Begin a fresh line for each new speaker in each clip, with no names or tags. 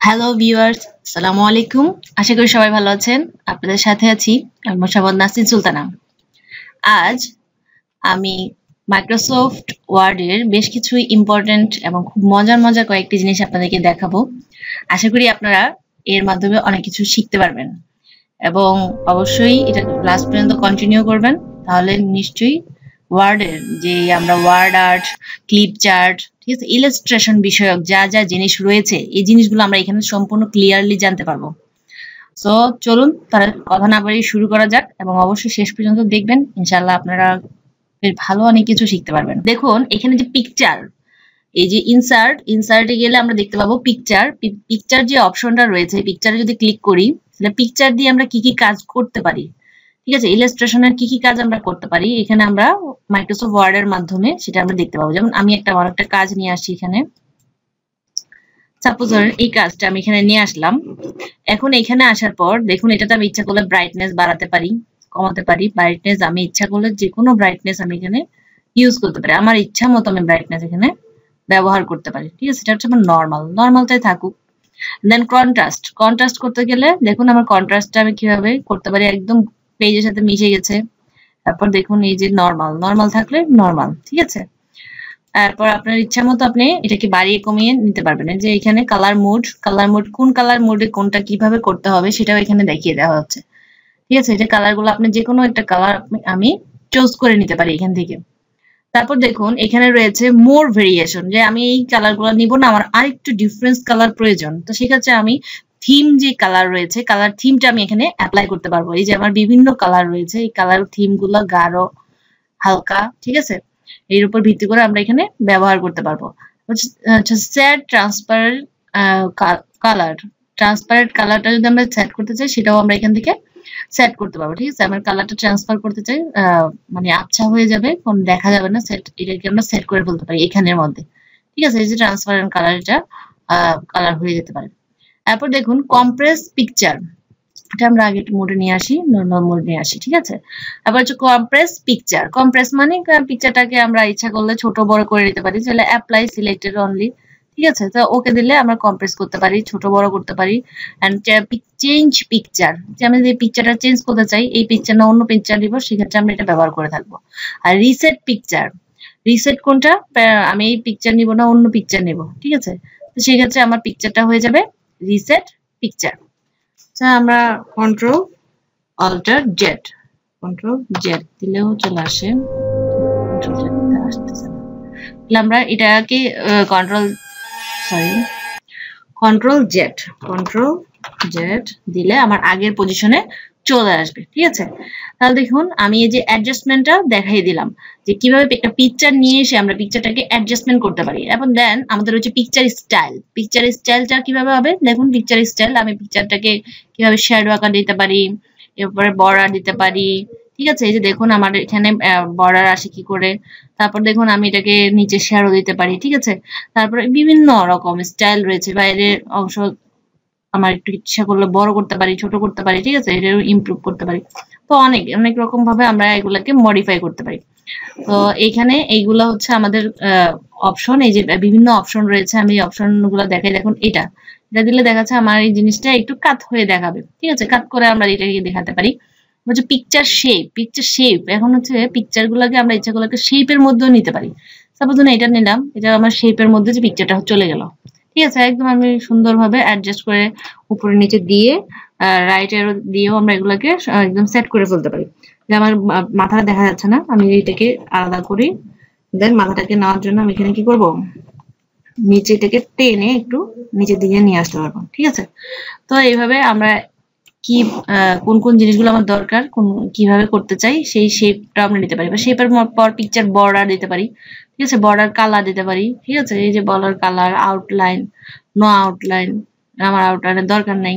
Hello viewers, আসসালামু আলাইকুম। আশা করি সবাই ভালো আছেন। আপনাদের সাথে আছি আমি মোসাম্মদ নাসরিন সুলতানা। আজ আমি মাইক্রোসফট ওয়ার্ডের বেশ কিছু ইম্পর্টেন্ট এবং খুব মজার কয়েকটি জিনিস আপনাদেরকে দেখাবো। আশা করি আপনারা এর মাধ্যমে অনেক কিছু শিখতে পারবেন এবং অবশ্যই এটা লাস্ট পর্যন্ত কন্টিনিউ করবেন। তাহলে নিশ্চয়ই ওয়ার্ডের যে আমরা ওয়ার্ড আর্ট, ক্লিপ চার্ট, ঠিক আছে, ইলাস্ট্রেশন বিষয়ক যা যা জিনিস রয়েছে এই জিনিসগুলো আমরা এখানে সম্পূর্ণ ক্লিয়ারলি জানতে পারবো। সো চলুন তাহলে কথা না বাড়িয়ে শুরু করা যাক এবং অবশ্যই শেষ পর্যন্ত দেখবেন, ইনশাআল্লাহ আপনারা বেশ ভালো অনেক কিছু শিখতে পারবেন। দেখুন এখানে যে পিকচার, এই যে ইনসার্টে গেলে আমরা দেখতে পাবো পিকচার যে অপশনটা রয়েছে, পিকচারে যদি ক্লিক করি তাহলে পিকচার দিয়ে আমরা কি কি কাজ করতে পারি, ঠিক আছে, ইলাস্ট্রেশনের কি কি কাজ আমরা করতে পারি এখানে আমরা মাইক্রোসফট ওয়ার্ডের মাধ্যমে সেটা আমরা দেখতে পাবো। যেমন আমি একটা কাজ নিয়ে আসছি এখানে, সাপোজ ধরেন এই কাজটা আমি এখানে নিয়ে আসলাম। এখন এখানে আসার পর দেখুন এটাতে আমি ইচ্ছা করলে ব্রাইটনেস বাড়াতে পারি, কমাতে পারি। ব্রাইটনেস আমি ইচ্ছা করলে যে কোনো ব্রাইটনেস আমি এখানে ইউজ করতে পারি, আমার ইচ্ছা মতো আমি ব্রাইটনেস এখানে ব্যবহার করতে পারি, ঠিক আছে। এটা হচ্ছে আমার নর্মালটাই থাকুক। দেন কন্ট্রাস্ট করতে গেলে দেখুন আমার কন্ট্রাস্টটা আমি কিভাবে করতে পারি, একদম পেজের সাথে মিশে গেছে। তারপর দেখুন এই যে নর্মাল থাকলে নর্মাল, ঠিক আছে। তারপর আপনার ইচ্ছা মতো আপনি এটাকে বাড়িয়ে কমিয়ে নিতে পারবেন। যে এখানে কালার মোড কোন কালার মোডে কোনটা কিভাবে করতে হবে সেটাও এখানে দেখিয়ে দেওয়া হচ্ছে, ঠিক আছে। এটা কালারগুলো আপনি যে কোনো একটা কালার আমি চুজ করে নিতে পারি এখান থেকে। তারপর দেখুন এখানে রয়েছে মোর ভেরিয়েশন, যে আমি এই কালারগুলো নিব না, আমার আরেকটু ডিফারেন্স কালার প্রয়োজন। তো সেক্ষেত্রে আমি থিম যে কালার রয়েছে, কালার থিমটা আমি এখানে অ্যাপ্লাই করতে পারবো। এই যে আমার বিভিন্ন কালার রয়েছে, এই কালার থিমগুলো গাঢ়, হালকা, ঠিক আছে, এর উপর ভিত্তি করে আমরা এখানে ব্যবহার করতে পারবো। সেট ট্রান্সপারেন্ট কালার, ট্রান্সপারেন্ট কালারটা যদি আমরা সেট করতে চাই সেটাও আমরা এখান থেকে সেট করতে পারবো, ঠিক আছে। আমার কালারটা ট্রান্সফার করতে চাই, মানে আবছা হয়ে যাবে, কোন দেখা যাবে না, এটাকে আমরা সেট করে ফেলতে পারি এখানের মধ্যে, ঠিক আছে। এই যে ট্রান্সপারেন্ট কালার, এটা কালার হয়ে যেতে পারে। তারপর দেখুন কম্প্রেস পিকচার, এটা আমরা আগে মোডে নিয়ে আসি, নর্মাল মোড নিয়ে আসি, ঠিক আছে। আবার হচ্ছে কম্প্রেস মানে পিকচারটাকে আমরা ইচ্ছা করলে ছোট বড় করে নিতে পারি, তাহলে অ্যাপ্লাই সিলেক্টেড অনলি, ঠিক আছে। তো ওকে দিলে আমরা কম্প্রেস করতে পারি, ছোট বড় করতে পারি। এন্ড চেঞ্জ পিকচার, যে আমি যে পিকচারটা চেঞ্জ করতে চাই, এই পিকচার না অন্য পিকচার দিব, সেক্ষেত্রে আমরা এটা ব্যবহার করে থাকবো। আর রিসেট কোনটা, আমি এই পিকচার নিব না অন্য পিকচার নিব, ঠিক আছে। তো সেক্ষেত্রে আমার পিকচারটা হয়ে যাবে রিসেট পিকচার। আমরা কন্ট্রোল অল্টার জেড দিলেও চলে আসে, আসতেছে না। আমরা এটাকে কন্ট্রোল জেড দিলে আমার আগের পজিশনে চলে আসবে, ঠিক আছে। তাহলে দেখুন আমি এই যে অ্যাডজাস্টমেন্টটা দেখাই দিলাম, যে কিভাবে একটা পিকচার নিয়ে এসে আমরা পিকচারটাকে অ্যাডজাস্টমেন্ট করতে পারি। এখন দেন আমাদের হচ্ছে পিকচার স্টাইলটা কিভাবে হবে। দেখুন পিকচার স্টাইল, আমি পিকচারটাকে কিভাবে শ্যাডো আকার দিতে পারি, এরপরে বর্ডার দিতে পারি, ঠিক আছে। এই যে দেখুন আমার এখানে বর্ডার আসে কি করে। তারপর দেখুন আমি এটাকে নিচে শ্যাডো দিতে পারি, ঠিক আছে। তারপরে বিভিন্ন রকম স্টাইল রয়েছে, বাইরের অংশ আমার একটু ইচ্ছা করলে বড় করতে পারি, ছোট করতে পারি, ঠিক আছে, এটাও ইমপ্রুভ করতে পারি। তো অনেক রকম ভাবে আমরা এগুলাকে মডিফাই করতে পারি। তো এইখানে এইগুলা হচ্ছে আমাদের অপশন, এই যে বিভিন্ন অপশন রয়েছে, আমি এই অপশনগুলো দেখাই। দেখুন এটা দিলে দেখা যাচ্ছে আমার এই জিনিসটা একটু কাট হয়ে দেখাবে, ঠিক আছে। কাট করে আমরা এটাকে দেখাতে পারি। হচ্ছে পিকচার শেপ, এখন হচ্ছে পিকচার গুলাকে আমরা ইচ্ছা করলে একটা শেপের মধ্যেও নিতে পারি। সাপোজ না এটা নিলাম, এটা আমার শেপের মধ্যে যে পিকচারটা চলে গেল, ঠিক আছে। একদম আমি সুন্দরভাবে অ্যাডজাস্ট করে উপরে নিচে দিয়ে রাইট অ্যারো দিয়েও আমরা এগুলাকে একদম সেট করে ফেলতে পারি। যে আমার মাথাটা দেখা যাচ্ছে না, আমি এটাকে আলাদা করি। দেন মাথাটাকে নেওয়ার জন্য আমি এখানে কি করব, নিচে থেকে টেনে একটু নিচের দিকে নিয়ে আসতে পারবো, ঠিক আছে। তো এইভাবে আমরা কি কোন জিনিসগুলো আমার দরকার, কিভাবে করতে চাই সেই শেপটা আমরা নিতে পারি। বা শেপের পর পিকচার বর্ডার দিতে পারি, ঠিক আছে, বর্ডার কালার দিতে পারি, ঠিক আছে। এই যে border colour, outline, no outline, আমার আউটলাইনের দরকার নাই।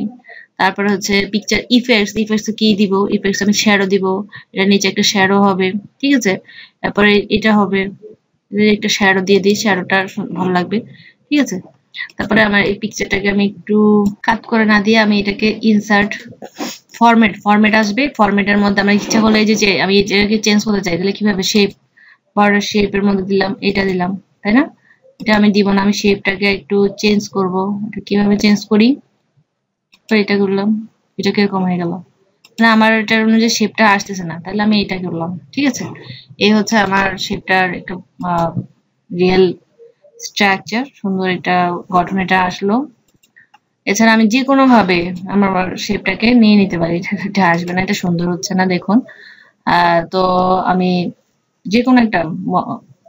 তারপরে হচ্ছে পিকচার ইফেক্টস কি দিব, ইফেক্টস আমি শ্যাডো দিব, এটা নিচে একটা শ্যাডো হবে, ঠিক আছে। তারপরে এটা হবে, একটা শ্যাডো দিয়ে দিই, শ্যাডোটা ভালো লাগবে, ঠিক আছে। তারপরে আমার এই পিকচারটাকে আমি একটু কাট করে না দিয়ে আমি এটাকে ইনসার্ট ফরম্যাট আসবে, ফরম্যাটের মধ্যে আমার ইচ্ছা করলে এই যে আমি এটাকে চেঞ্জ করতে চাই, তাহলে কিভাবে শেপ, বর্ডার শেপের মধ্যে দিলাম, এটা দিলাম, তাই না। এটা আমি দিব না, আমি শেপটাকে একটু চেঞ্জ করব। এটা কিভাবে চেঞ্জ করি? তো এটা করলাম, এটা কিরকম হয়ে গেল না, আমার এটার অনুযায়ী শেপটা আসতেছে না, তাহলে আমি এটা করলাম। ঠিক আছে, এই হচ্ছে আমার শেপটার একটা রিয়েল স্ট্রাকচার, সুন্দর এটা গঠন এটা আসলো। এছাড়া আমি যে কোনো ভাবে আমার শেপটাকে নিয়ে নিতে পারি, এটা আসবে না, এটা সুন্দর হচ্ছে না দেখুন। তো আমি যে কোনো একটা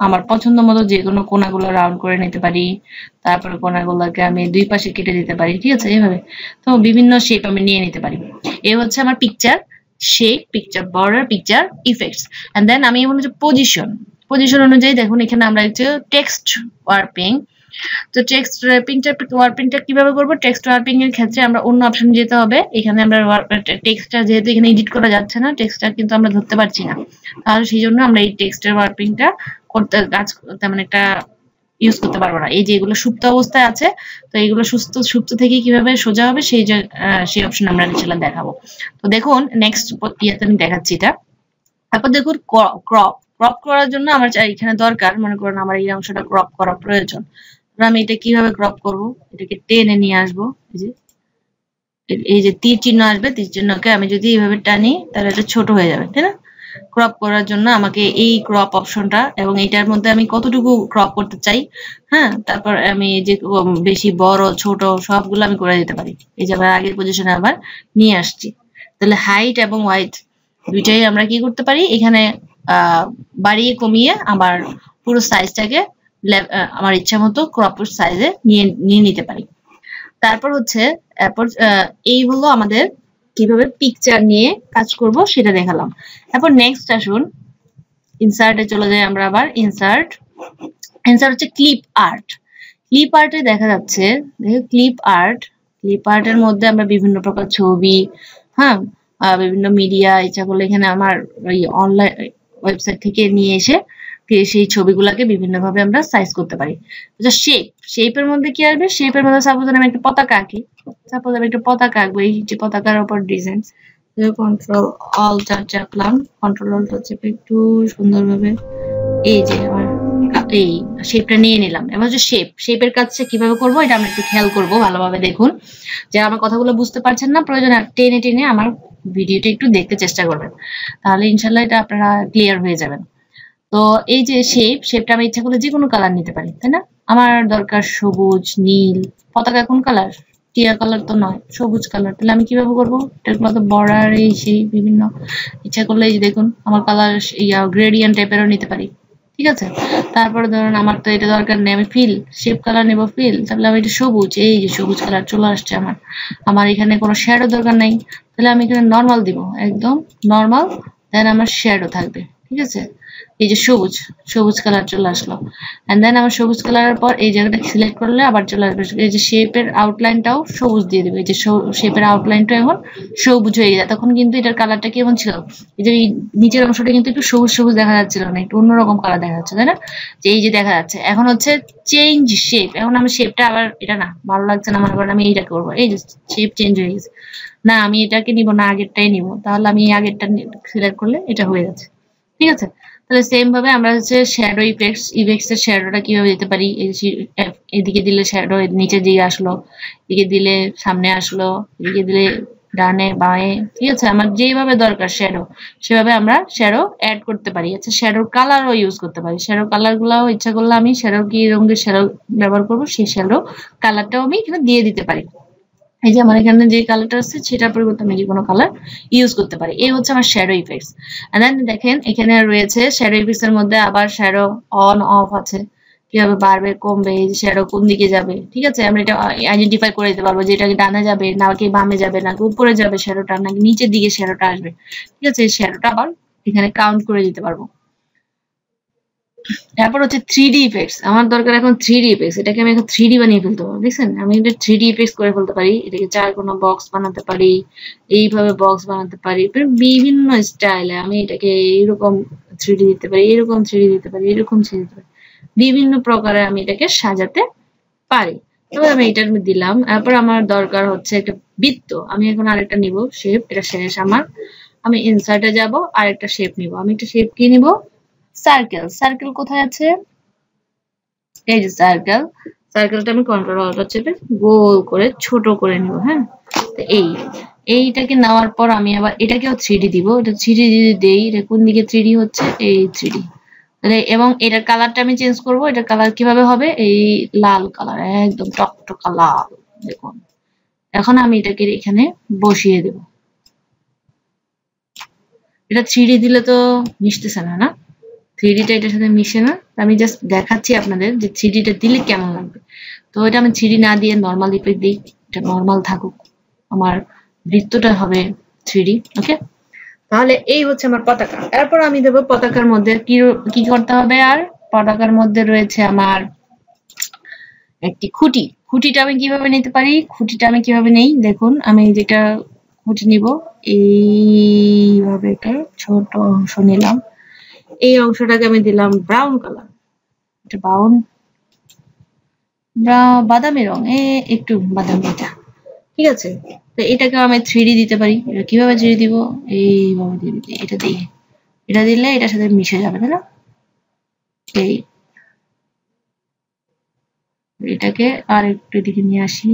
আমার পছন্দ মতো যে কোনো কোনাগুলো রাউন্ড করে নিতে পারি, তারপরে কোনাগুলোকে আমি দুই পাশে কেটে দিতে পারি। ঠিক আছে, এইভাবে তো বিভিন্ন শেপ আমি নিয়ে নিতে পারি। এই হচ্ছে আমার picture shape, picture border, picture effects. And then আমি বলছি পজিশন। পজিশন অনুযায়ী দেখুন এখানে আমরা হচ্ছে টেক্সট ওয়ার্পিং। তো টেক্সট ওয়ার্পিংটা কিভাবে করব? টেক্সট ওয়ার্পিং এর ক্ষেত্রে আমরা অন্য অপশন যেতে হবে। এখানে আমরা টেক্সটটা যেহেতু এখানে এডিট করা যাচ্ছে না, টেক্সটটা কিন্তু আমরা ধরতে পারছি না, তাহলে সেই জন্য আমরা এই টেক্সটের ওয়ার্পিংটা করতে তেমন একটা ইউজ করতে পারবো না। এই যে এগুলো সুপ্ত অবস্থায় আছে, তো এইগুলো সুপ্ত থেকে কিভাবে সোজা হবে সেই অপশন আমরা ইনশাআল্লাহ দেখাবো। তো দেখুন নেক্সট ইয়াতে আমি দেখাচ্ছি এটা। তারপর দেখুন ক্রপ করার জন্য আমার এখানে দরকার, মনে করেন আমার এই অংশটা ক্রপ করা প্রয়োজন। আমি এটা কিভাবে ক্রপ করব? এটাকে টেনে নিয়ে আসবো, এই যে তীর চিহ্ন আসবে, তীর চিহ্নকে আমি যদি এইভাবে টানি তাহলে এটা ছোট হয়ে যাবে, তাই না? ক্রপ করার জন্য আমাকে এই ক্রপ অপশনটা এবং এটার মধ্যে আমি কতটুকু ক্রপ করতে চাই, হ্যাঁ, তারপর আমি যে বেশি বড় ছোট সবগুলো আমি করে দিতে পারি। এই যে আবার আগের পজিশনে আবার নিয়ে আসছি, তাহলে হাইট এবং ওয়াইড দুইটাই আমরা কি করতে পারি এখানে বাড়িয়ে কমিয়ে আবার পুরো সাইজটাকে আমার ইচ্ছা মতো ক্রপের সাইজে নিয়ে নিতে পারি। তারপর হচ্ছে এই হলো আমাদের কিভাবে পিকচার নিয়ে কাজ করব সেটা দেখালাম। এরপর নেক্সট আসুন ইনসার্টে চলে যাই আমরা আবার। ইনসার্ট হচ্ছে ক্লিপ আর্ট। ক্লিপ আর্টে দেখা যাচ্ছে, দেখো ক্লিপ আর্টের মধ্যে আমরা বিভিন্ন প্রকার ছবি, হ্যাঁ, বিভিন্ন মিডিয়া ইচ্ছা করলে এখানে আমার ওই অনলাইন ওয়েবসাইট থেকে নিয়ে এসে সেই ছবিগুলোকে বিভিন্নভাবে আমরা সাইজ করতে পারি। শেপের মধ্যে কি আসবে? শেপের মধ্যে সাপোজ আমি একটা পতাকা আঁকি, সাপোজ আমি একটা পতাকা আঁকবো, এই যে পতাকার উপর ডিজাইন, কন্ট্রোল অল্ট চাপলাম, কন্ট্রোল অল্ট চেপে একটু সুন্দরভাবে এই যে আমার এই শেপটা নিয়ে নিলাম। এবার হচ্ছে শেপের কাজটা কিভাবে করব এটা আমরা একটু খেয়াল করব, ভালোভাবে দেখুন। যারা আমার কথাগুলো বুঝতে পারছেন না, প্রয়োজন টেনে টেনে আমার ভিডিওটা একটু দেখতে চেষ্টা করবেন, তাহলে ইনশাল্লাহ এটা আপনারা ক্লিয়ার হয়ে যাবেন। তো এই যে শেপটা আমি ইচ্ছা করলে যে কোনো কালার নিতে পারি, তাই না? আমার দরকার সবুজ, নীল, পতাকা কোন কালার? টিয়া কালার তো নয়, সবুজ কালার। তাহলে আমি কিভাবে করবো? এটার তো বর্ডার এই সেই বিভিন্ন ইচ্ছা করলে এই যে দেখুন আমার কালার গ্রেডিয়েন্ট টাইপেরও নিতে পারি। ঠিক আছে, তারপরে ধরুন আমার তো এটা দরকার নেই, আমি শেপ কালার নেবো তাহলে আমি এটা সবুজ, এই যে সবুজ কালার চলে আসছে আমার এখানে কোনো শ্যাডো দরকার নেই, তাহলে আমি এখানে নর্মাল দিব, একদম নর্মাল, দেন আমার শ্যাডো থাকবে। ঠিক আছে, এই যে সবুজ কালার চলে আসলো। এন্ড দেন আমার সবুজ কালারের পর এই জায়গাটা সিলেক্ট করলে আবার চলে আসবে এই যে শেপের আউটলাইনটাও সবুজ দিয়ে দেবে। এই যে শেপের আউটলাইনটা এখন সবুজ হয়ে যায়। তখন কিন্তু এটার কালারটা কেমন ছিল? এই যে নিচের অংশটা কিন্তু একটু সবুজ দেখা যাচ্ছিল না, একটু অন্যরকম কালার দেখা যাচ্ছে, তাই না? যে এই যে দেখা যাচ্ছে এখন হচ্ছে চেঞ্জ শেপ। এখন আমি শেপটা আবার এটা না ভালো লাগছে না, মনে করেন আমি এইটা করবো, এই যে শেপ চেঞ্জ হয়ে গেছে, না আমি এটাকে নিব না আগেরটাই নিব, তাহলে আমি আগেরটা সিলেক্ট করলে এটা হয়ে যাচ্ছে। ঠিক আছে, তাহলে সেম ভাবে আমরা হচ্ছে শ্যাডো ইফেক্টস এর শ্যাডোটা কিভাবে দিতে পারি? এদিকে দিলে শ্যাডো নিচের দিকে আসলো, এদিকে দিলে সামনে আসলো, এদিকে দিলে ডানে বাঁয়ে। ঠিক আছে, আমার যেভাবে দরকার শ্যাডো সেভাবে আমরা শ্যাডো অ্যাড করতে পারি। আচ্ছা, শ্যাডোর কালারও ইউজ করতে পারি। শ্যাডো কালার গুলাও ইচ্ছা করলে আমি শ্যাডো কি রঙের শ্যাডো ব্যবহার করবো সেই শ্যাডো কালারটাও আমি এখানে দিয়ে দিতে পারি। এই যে আমার এখানে যে কালারটা আছে সেটার পরিবর্তে আমি যে কোনো কালার ইউজ করতে পারি। এই হচ্ছে আমার শ্যাডো ইফেক্টস। এন্ড দেন দেখেন এখানে রয়েছে শ্যাডো ইফেক্টস এর মধ্যে আবার শ্যাডো অন অফ আছে, কিভাবে বাড়বে কমবে, এই যে শ্যাডো কোন দিকে যাবে। ঠিক আছে, আমরা এটা আইডেন্টিফাই করে দিতে পারবো যে এটা কি ডানে যাবে নাকি বামে যাবে নাকি উপরে যাবে শ্যাডোটা নাকি নিচের দিকে শ্যাডোটা আসবে। ঠিক আছে, এই শ্যাডোটা আবার এখানে কাউন্ট করে দিতে পারবো। তারপর হচ্ছে 3D ইফেক্টস। আমার দরকার এখন 3D ইফেক্টস, এটাকে আমি এখন 3D বানিয়ে ফেলতে পারবো। দেখছেন আমি এটা 3D ইফেক্টস করে ফেলতে পারি, এটাকে চার কোনো বক্স বানাতে পারি, এইভাবে বক্স বানাতে পারি, বিভিন্ন স্টাইলে আমি এটাকে এইরকম 3D দিতে পারি, এরকম 3D দিতে পারি, এরকম 3D দিতে পারি, বিভিন্ন প্রকারে আমি এটাকে সাজাতে পারি। এবার আমি এটা দিলাম। তারপর আমার দরকার হচ্ছে একটা বৃত্ত, আমি এখন আরেকটা নিব শেপ, এটা শেষ আমার। আমি ইনসার্টে যাব, আরেকটা শেপ নিব। আমি একটা শেপ কি নিব? সার্কেল কোথায় আছে? এই যে সার্কেল, সার্কেলটা আমি কন্ট্রোল অল্টার চেপে গোল করে ছোট করে নিব। হ্যাঁ, তো এইটাকে নেওয়ার পর আমি আবার এটাকেও 3D দিব। এটা 3D যদি দেই, এটা কোন দিকে 3D হচ্ছে, এই 3D। তাহলে এবং এটার কালারটা আমি চেঞ্জ করব। এটার কালার কিভাবে হবে, এই লাল কালার, একদম টকটকা লাল। দেখুন এখন আমি এটাকে এখানে বসিয়ে দেব। এটা 3D দিলে তো মিশতেছে না, না 3Dটা এটার সাথে মিশে না। আমি জাস্ট দেখাচ্ছি আপনাদের যে 3Dটা দিলে কেমন লাগবে। তো এটা আমি 3D না দিয়ে নর্মাল ইফেক্ট দিই, এটা নর্মাল থাকুক, আমার বৃত্তটা হবে 3D। ওকে, তাহলে এই হচ্ছে আমার পতাকা। এরপর আমি দেবো পতাকার মধ্যে কি করতে হবে, আর পতাকার মধ্যে রয়েছে আমার একটি খুঁটি। খুঁটিটা আমি কিভাবে নিতে পারি, খুঁটিটা আমি কিভাবে নেই দেখুন। আমি যেটা খুঁটি নিব, এইভাবে একটা ছোট অংশ নিলাম। এই অংশটাকে আমি দিলাম ব্রাউন কালার, এটা বাদামি রং, একটু বাদামি এটা, ঠিক আছে। তো এটাকে আমি 3D দিতে পারি। এটা কিভাবে 3D দিব, এইভাবে দিয়ে দিতে, এটা দিয়ে, এটা দিলে এটার সাথে মিশে যাবে, তাই না। এই এটাকে আর একটু দিকে নিয়ে আসি।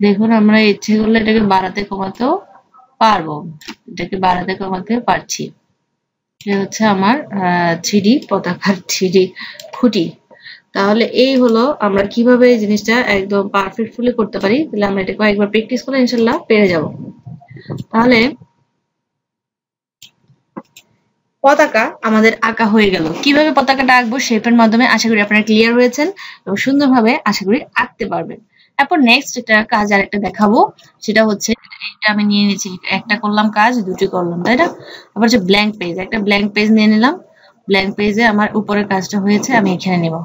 দেখুন আমরা ইচ্ছে করলে এটাকে বাড়াতে কমাতেও পারবো, এটাকে বাড়াতে কমাতে পারছি। এটা হচ্ছে আমার 3D পতাকার 3D খুঁটি। তাহলে এই হলো আমরা কিভাবে এই জিনিসটা একদম পারফেক্টফুলি করতে পারি। তাহলে আমরা এটা কয়েকবার প্র্যাকটিস করলে ইনশাল্লাহ পেরে যাব। তাহলে পতাকা আমাদের আঁকা হয়ে গেল। কিভাবে পতাকাটা আঁকবো শেপের মাধ্যমে, আশা করি আপনারা ক্লিয়ার হয়েছেন এবং সুন্দরভাবে আশা করি আঁকতে পারবেন। এরপর নেক্সট একটা কাজ আর একটা দেখাবো, সেটা হচ্ছে এটা আমি নিয়ে নিয়েছি, একটা করলাম কাজ, দুটি করলাম, তাই না। আবার হচ্ছে ব্ল্যাঙ্ক পেজ, একটা ব্ল্যাঙ্ক পেজ নিয়ে নিলাম। ব্ল্যাঙ্ক পেজে আমার উপরের কাজটা হয়েছে, আমি এখানে নেব।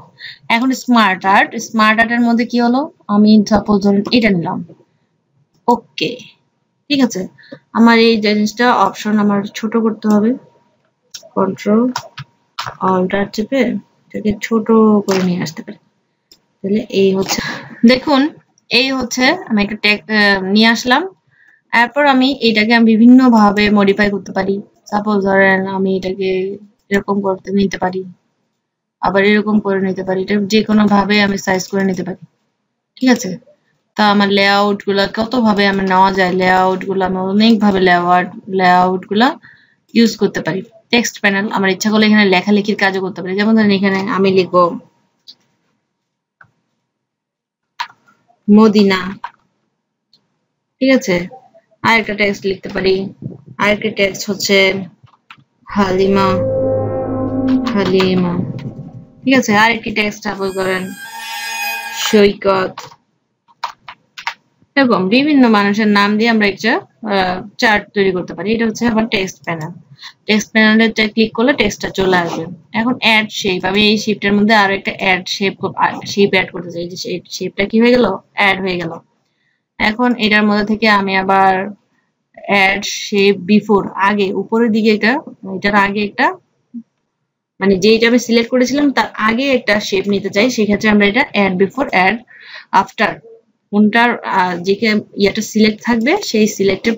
এখন স্মার্ট আর্ট, স্মার্ট আর্টের মধ্যে কি হলো, আমি সাপোজ ধরুন এটা নিলাম। ওকে, ঠিক আছে। আমার এই জিনিসটা অপশন আমার ছোট করতে হবে, কন্ট্রোল অল্টার চেপে এটাকে ছোট করে নিয়ে আসতে পারি। তাহলে এই হচ্ছে, দেখুন এই হচ্ছে আমি একটা ট্যাগ নিয়ে আসলাম। এরপর আমি এটাকে বিভিন্ন ভাবে মডিফাই করতে পারি। সাপোজ ধরেন আমি এটাকে এরকম করতে নিতে পারি, আবার এরকম করে নিতে পারি, এটা যে কোনো ভাবে আমি সাইজ করে নিতে পারি, ঠিক আছে। তা আমার লেআউট গুলা কত ভাবে আমার নেওয়া যায়, লেআউট গুলা আমি অনেক ভাবে লেআউট গুলা ইউজ করতে পারি। টেক্সট প্যানেল, আমার ইচ্ছা করলে এখানে লেখালেখির কাজও করতে পারি। যেমন ধরেন এখানে আমি লিখবো মদিনা, ঠিক আছে। আরেকটা টেক্সট লিখতে পারি, আরেকটা টেক্সট হচ্ছে হালিমা, ঠিক আছে। আরেকটি টেক্সট সাপোজ করেন সৈকত। এরকম বিভিন্ন মানুষের নাম দিয়ে আমরা একটা চার্ট তৈরি করতে পারি। এটা হচ্ছে আমার টেক্সট প্যানেল। টেক্সট প্যানেলে ক্লিক করলে টেক্সটটা চলে আসবে। এখন অ্যাড শেপ, আমি এই শেপটার মধ্যে আরো একটা অ্যাড শেপ অ্যাড করতে চাই। যে শেপটা কি হয়ে গেল, অ্যাড হয়ে গেল। এখন এটার মধ্যে থেকে আমি আবার অ্যাড শেপ বিফোর, আগে উপরের দিকে এটার আগে একটা, মানে যেটা আমি সিলেক্ট করেছিলাম তার আগে একটা শেপ নিতে চাই, সেক্ষেত্রে আমরা এটা অ্যাড বিফোর, অ্যাড আফটার, কোনটার যে ইয়েটা সিলেক্ট থাকবে সেই সিলেক্টের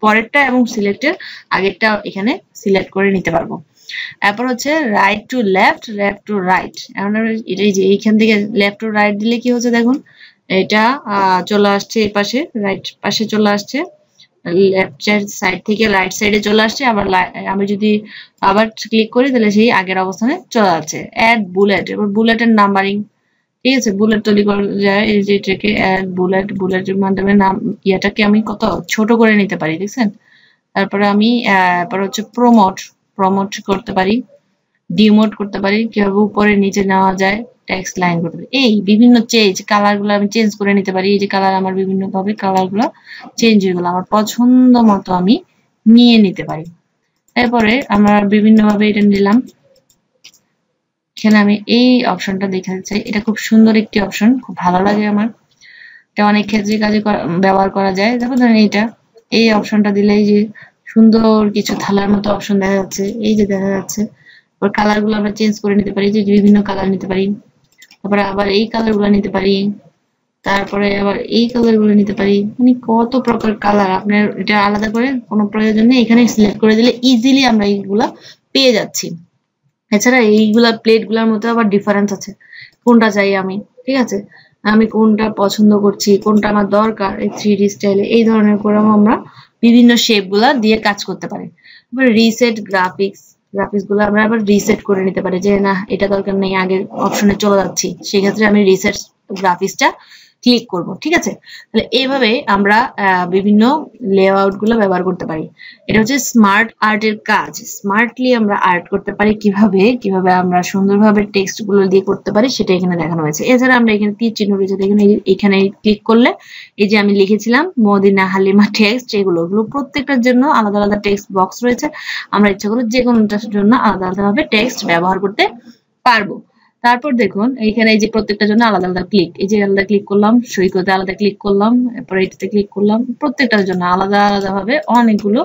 পরেরটা এবং সিলেক্টের আগেরটা এখানে সিলেক্ট করে নিতে পারবো। তারপর হচ্ছে right to left, left to right. এখন এটাই যে এইখান থেকে লেফট টু রাইট দিলে কি হচ্ছে দেখুন, এটা চলে আসছে এই পাশে, রাইট পাশে চলে আসছে, লেফট সাইড থেকে রাইট সাইডে চলে আসছে। আবার আমি যদি আবার ক্লিক করি তাহলে সেই আগের অবস্থানে চলে যাচ্ছে। অ্যাড বুলেট, এবার বুলেটের নাম্বারিং, ঠিক আছে, বুলেট তৈরি করা যায়। এই যে এটাকে অ্যাড বুলেটের মাধ্যমে নাম ইয়াটাকে আমি কত ছোট করে নিতে পারি, দেখছেন। তারপরে আমি তারপর হচ্ছে প্রমোট করতে পারি, ডিমোট করতে পারি, কিভাবে উপরে নিচে নেওয়া যায়, টেক্সট লাইন করতে পারি। এই বিভিন্ন কালার গুলো আমি চেঞ্জ করে নিতে পারি। এই যে কালার আমার বিভিন্ন ভাবে কালার গুলো চেঞ্জ হয়ে গেল, আমার পছন্দ মতো আমি নিয়ে নিতে পারি। তারপরে আমরা বিভিন্ন ভাবে এটা নিলাম। এখানে আমি এই অপশনটা দেখাতে চাই, এটা খুব সুন্দর একটি অপশন, খুব ভালো লাগে আমার। এটা অনেক ক্ষেত্রে কাজে ব্যবহার করা যায়। যেমন ধরেন এই অপশনটা দিলে এই যে সুন্দর কিছু থালার মতো অপশন দেখা যাচ্ছে, এই যে দেখা যাচ্ছে। ওর কালার গুলো আমরা চেঞ্জ করে নিতে পারি, যে বিভিন্ন কালার নিতে পারি। তারপরে আবার এই কালার গুলো নিতে পারি। তারপরে আবার এই কালার গুলো নিতে পারি, মানে কত প্রকার কালার। আপনার এটা আলাদা করে কোনো প্রয়োজন নেই, এখানে সিলেক্ট করে দিলে ইজিলি আমরা এইগুলা পেয়ে যাচ্ছি। এছাড়া এইগুলা প্লেট গুলার মধ্যে আবার ডিফারেন্স আছে, কোনটা চাই আমি, ঠিক আছে, আমি কোনটা পছন্দ করছি, কোনটা আমার দরকার এই 3D স্টাইলে, এই ধরনের করে আমরা বিভিন্ন শেপ গুলা দিয়ে কাজ করতে পারি। এবার রিসেট গ্রাফিক্স, গ্রাফিক্স গুলো আমরা আবার রিসেট করে নিতে পারি, যে না এটা দরকার নেই, আগের অপশনে চলে যাচ্ছি, সেক্ষেত্রে আমি রিসেট গ্রাফিক্সটা ক্লিক করব, ঠিক আছে। তাহলে এইভাবে আমরা বিভিন্ন লেআউট গুলো ব্যবহার করতে পারি। এটা হচ্ছে স্মার্ট আর্টের কাজ। স্মার্টলি আমরা আর্ট করতে পারি কিভাবে, কিভাবে আমরা সুন্দরভাবে টেক্সট গুলো দিয়ে করতে পারি, সেটা এখানে দেখানো হয়েছে। এছাড়া আমরা এখানে তীর চিহ্ন রয়েছে, দেখুন এখানে ক্লিক করলে এই যে আমি লিখেছিলাম মদিনা হালিমা টেক্সট, এগুলো প্রত্যেকটার জন্য আলাদা আলাদা টেক্সট বক্স রয়েছে। আমরা ইচ্ছা করলে যে কোনোটার জন্য আলাদা আলাদা ভাবে টেক্সট ব্যবহার করতে পারবো। তারপর দেখুন এইখানে এই যে প্রত্যেকটার জন্য আলাদা আলাদা ক্লিক, এই যে আলাদা ক্লিক করলাম, সৈকতে আলাদা ক্লিক করলাম, এরপরে এটাতে ক্লিক করলাম, প্রত্যেকটার জন্য আলাদা আলাদা ভাবে অনেকগুলো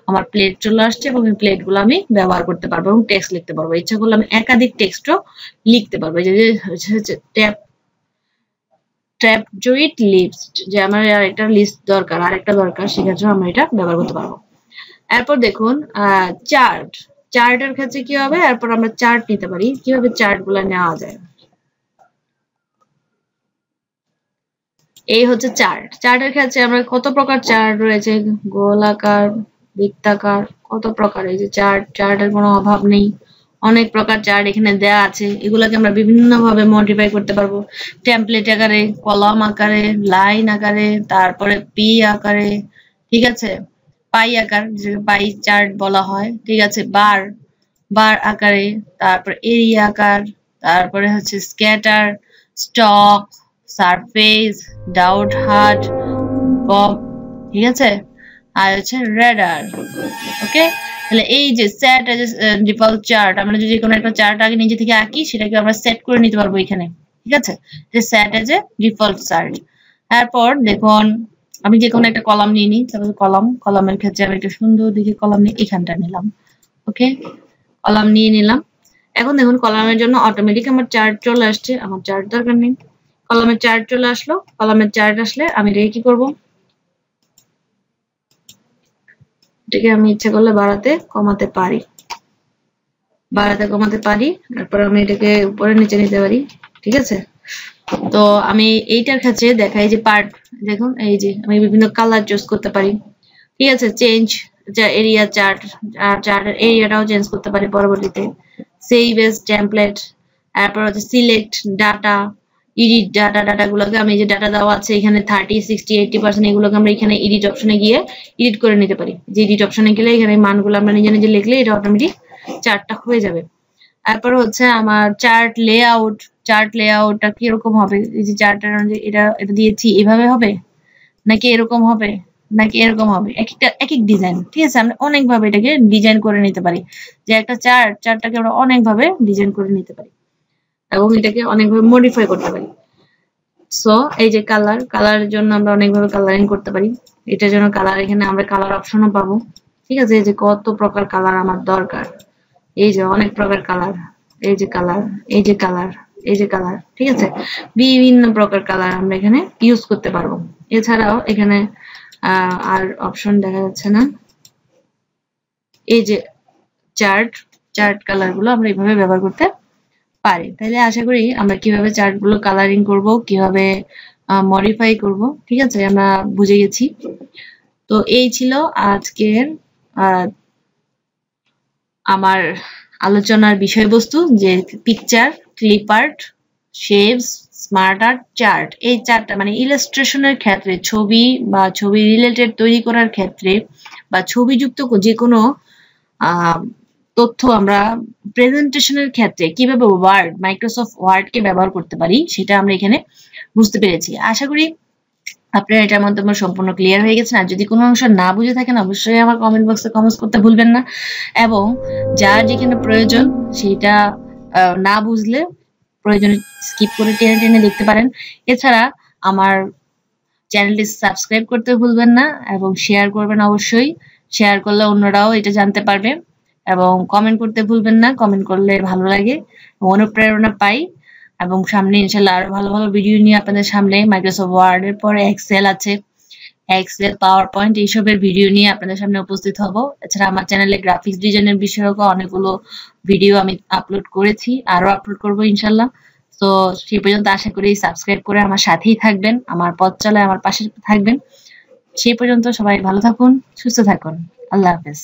আমার প্লেট চলে আসছে এবং এই প্লেট গুলো আমি ব্যবহার করতে পারবো এবং টেক্সট লিখতে পারবো। ইচ্ছা করলে আমি একাধিক টেক্সটও লিখতে পারবো। এই যে হচ্ছে ট্র্যাপজয়েড লিস্ট, যে আমার একটা লিস্ট দরকার, আরেকটা দরকার, সেক্ষেত্রে আমরা এটা ব্যবহার করতে পারবো। এরপর দেখুন চার্ট, চার্টের ক্ষেত্রে কি হবে, এরপর আমরা চার্ট নিতে পারি, কিভাবে চার্ট গুলা নেওয়া যায়। এই হচ্ছে চার্ট। চার্টের ক্ষেত্রে আমরা কত প্রকার চার্ট রয়েছে, গোলাকার, বৃত্তাকার, কত প্রকার। এই যে চার্ট, চার্টের কোনো অভাব নেই, অনেক প্রকার চার্ট এখানে দেয়া আছে। এগুলোকে আমরা বিভিন্ন ভাবে মডিফাই করতে পারবো, টেমপ্লেট আকারে, কলাম আকারে, লাইন আকারে, তারপরে পি আকারে, ঠিক আছে, পাই আকার, যে পাই চার্ট বলা হয়, ঠিক আছে, বার, বার আকারে, তারপর এরিয়া আকার, তারপরে হচ্ছে স্ক্যাটার, স্টক, সারফেস, ডাউট হাট, বব, ঠিক আছে, আর হচ্ছে রেডার। ওকে, তাহলে এই যে সেট এজ ডিফল্ট চার্ট, আমরা যদি কোনো একটা চার্ট আগে নিজে থেকে আঁকি, সেটাকে আমরা সেট করে নিতে পারবো এখানে, ঠিক আছে, যে set as a default chart. তারপর দেখুন আমি যে কোনো একটা কলাম নিয়ে নিই, তারপর কলামের ক্ষেত্রে আমি একটা সুন্দর দিকে কলাম নিয়ে এখানটা নিলাম। ওকে, কলাম নিয়ে নিলাম। এখন দেখুন কলামের জন্য অটোমেটিক আমার চার্ট চলে আসছে, আমার চার্ট দরকার নেই, কলামের চার্ট চলে আসলো। কলামের চার্ট আসলে আমি এটাকে কি করব, এটাকে আমি ইচ্ছা করলে বাড়াতে কমাতে পারি, বাড়াতে কমাতে পারি, তারপর আমি এটাকে উপরে নিচে নিতে পারি, ঠিক আছে। তো আমি এইটার ক্ষেত্রে দেখাই যে পার্ট, দেখুন এই যে আমি বিভিন্ন কালার চুজ করতে পারি, ঠিক আছে, চেঞ্জ এরিয়া চার্ট, চার্টের এরিয়াটাও চেঞ্জ করতে পারি পরবর্তীতে, সেভ এজ টেমপ্লেট, তারপর হচ্ছে সিলেক্ট ডাটা, এডিট ডাটা, ডাটাগুলোকে আমি যে ডাটা দেওয়া আছে এখানে 30, 60, 80% এগুলোকে আমরা এখানে এডিট অপশনে গিয়ে এডিট করে নিতে পারি। যে এডিট অপশনে গেলে এখানে মানগুলো আমরা নিজে নিজে লিখলে এটা অটোমেটিক চার্টটা হয়ে যাবে। তারপর হচ্ছে আমার চার্ট লেআউট, চার্ট লেআউটটা কিরকম হবে, এই যে চার্টের এটা এটা দিয়েছি এভাবে হবে নাকি এরকম হবে নাকি এরকম হবে, একটা এক এক ডিজাইন, ঠিক আছে, আমরা অনেকভাবে এটাকে ডিজাইন করে নিতে পারি, যে একটা চার্টটাকে আমরা অনেকভাবে ডিজাইন করে নিতে পারি এবং এটাকে অনেকভাবে মডিফাই করতে পারি। সো এই যে কালার, কালারের জন্য আমরা অনেকভাবে কালারিং করতে পারি, এটার জন্য কালার, এখানে আমরা কালার অপশনও পাবো, ঠিক আছে, এই যে কত প্রকার কালার আমার দরকার, এই যে অনেক প্রকার কালার, এই যে কালার, এই যে কালার, এই যে কালার, ঠিক আছে, বিভিন্ন প্রকার কালার আমরা এখানে ইউজ করতে পারবো। এছাড়াও এখানে আর অপশন দেখা যাচ্ছে না, এই যে চার্ট কালার গুলো আমরা এইভাবে ব্যবহার করতে পারি। তাহলে আশা করি আমরা কিভাবে চার্ট গুলো কালারিং করব, কিভাবে মডিফাই করব, ঠিক আছে, আমরা বুঝে গেছি। তো এই ছিল আজকের আমার আলোচনার বিষয়বস্তু, যে picture, clip art, shapes, smart art, chart, এই চারটা মানে ইলাস্ট্রেশনের ক্ষেত্রে, ছবি বা ছবি রিলেটেড তৈরি করার ক্ষেত্রে বা ছবিযুক্ত যে কোনো তথ্য আমরা প্রেজেন্টেশনের ক্ষেত্রে কিভাবে মাইক্রোসফট ওয়ার্ডকে ব্যবহার করতে পারি, সেটা আমরা এখানে বুঝতে পেরেছি। আশা করি আপনারা এটার মাধ্যমে সম্পূর্ণ ক্লিয়ার হয়ে গেছেন। আর যদি কোনো অংশ না বুঝে থাকেন অবশ্যই আমার কমেন্ট বক্সে কমেন্টস করতে ভুলবেন না, এবং যার যেখানে প্রয়োজন সেটা না বুঝলে প্রয়োজনে স্কিপ করে টেনে টেনে দেখতে পারেন। এছাড়া আমার চ্যানেলটি সাবস্ক্রাইব করতে ভুলবেন না এবং শেয়ার করবেন, অবশ্যই শেয়ার করলে অন্যরাও এটা জানতে পারবে, এবং কমেন্ট করতে ভুলবেন না, কমেন্ট করলে ভালো লাগে, অনুপ্রেরণা পাই। এবং সামনে ইনশাআল্লাহ আরো ভালো ভালো ভিডিও নিয়ে আপনাদের সামনে মাইক্রোসফট ওয়ার্ড এর পরে এক্সেল আছে, এক্সেল পাওয়ার পয়েন্ট এইসবের ভিডিও নিয়ে আপনাদের সামনে উপস্থিত হব। এছাড়া আমার চ্যানেলে গ্রাফিক্স ডিজাইনের বিষয়ক অনেকগুলো ভিডিও আমি আপলোড করেছি, আরো আপলোড করব ইনশাআল্লাহ। তো সেই পর্যন্ত আশা করি সাবস্ক্রাইব করে আমার সাথেই থাকবেন, আমার পথ চলায় আমার পাশে থাকবেন। সেই পর্যন্ত সবাই ভালো থাকুন, সুস্থ থাকুন। আল্লাহ হাফেজ।